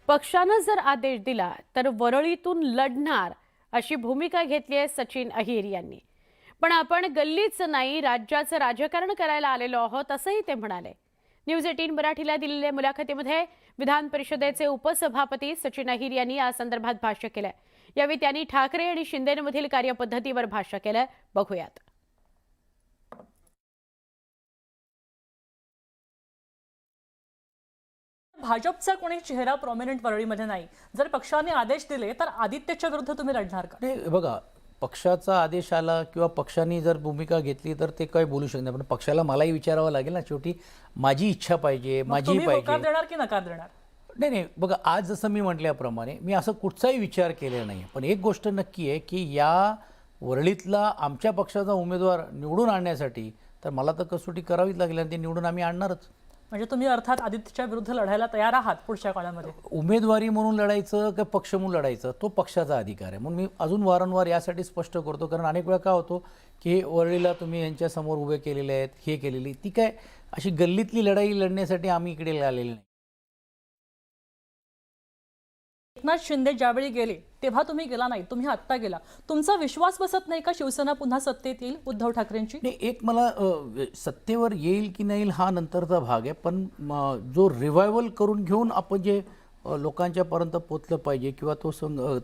पक्षानं जर आदेश दिला तर वरळीतून लढणार अशी भूमिका घेतली आहे सचिन अहिर यांनी. पण आपण गल्लीच नाही राज्याचं राजकारण करायला आलेलो आहोत असंही ते म्हणाले. न्यूज 18 मराठीला दिलेल्या मुलाखतीमध्ये विधान परिषदेचे उपसभापती सचिन अहिर यांनी या संदर्भात भाष्य केलंय. यावेळी त्यांनी ठाकरे आणि शिंदेमधील कार्यपद्धतीवर भाष्य केलंय. बघूयात. भाजपचा कोणी चेहरा प्रॉमिनंट वरळीमध्ये नाही. जर पक्षाने आदेश दिले तर आदित्यच्या विरुद्ध तुम्ही लढणार का? नाही बघा, पक्षाचा आदेश आला किंवा पक्षाने जर भूमिका घेतली तर ते काही बोलू शकत नाही. पण पक्षाला मलाही विचारावं लागेल ना. शेवटी माझी इच्छा पाहिजे, माझी तुम्ही होकार पाहिजे. देणार की नकार देणार? नाही नाही बघा, आज जसं मी म्हटल्याप्रमाणे मी असं कुठचाही विचार केलेला नाही. पण एक गोष्ट नक्की आहे की या वरळीतला आमच्या पक्षाचा उमेदवार निवडून आणण्यासाठी तर मला तर कसोटी करावीच लागेल आणि ते निवडून आम्ही आणणारच. म्हणजे तुम्ही अर्थात आदित्यच्या विरुद्ध लढायला तयार आहात पुढच्या काळामध्ये? उमेदवारी म्हणून लढायचं की पक्ष म्हणून लढायचं तो पक्षाचा अधिकार आहे. म्हणून मी अजून वारंवार यासाठी स्पष्ट करतो, कारण अनेक वेळा काय होतो की वरळीला तुम्ही यांच्यासमोर उभे केलेले आहेत, हे केलेली ती काय अशी गल्लीतली लढाई लढण्यासाठी आम्ही इकडे आलेले नाही. एकनाथ शिंदे ज्यावेळी गेले तेव्हा तुम्ही गेला नाही, तुम्ही आत्ता गेला. तुमचा विश्वास बसत नाही का शिवसेना पुन्हा सत्तेत येईल उद्धव ठाकरेंची? नाही, एक मला सत्तेवर येईल की नाही हा नंतरचा भाग आहे. पण जो रिवायवल करून घेऊन आपण जे लोकांच्या पर्यंत पोचलं पाहिजे किंवा तो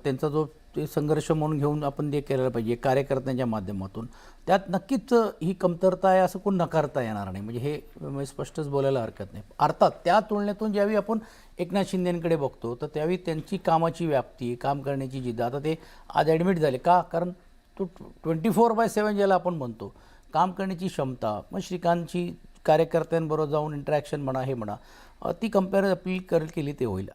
त्यांचा जो ते संघर्ष म्हणून घेऊन आपण ते केलं पाहिजे कार्यकर्त्यांच्या माध्यमातून, त्यात नक्कीच ही कमतरता आहे असं कोण नकारता येणार नाही. म्हणजे हे स्पष्टच बोलायला हरकत नाही. अर्थात त्या तुलनेतून ज्यावेळी आपण एकनाथ शिंदेंकडे बघतो तर त्यावेळी त्यांची कामाची व्याप्ती, काम करण्याची जिद्द, आता ते आज ॲडमिट झाले का, कारण तो 24/7 ज्याला आपण म्हणतो काम करण्याची क्षमता, मग श्रीकांतची कार्यकर्त्यांबरोबर जाऊन इंटरॅक्शन म्हणा, हे म्हणा, ती कंपेअर अपील केली ते होईल.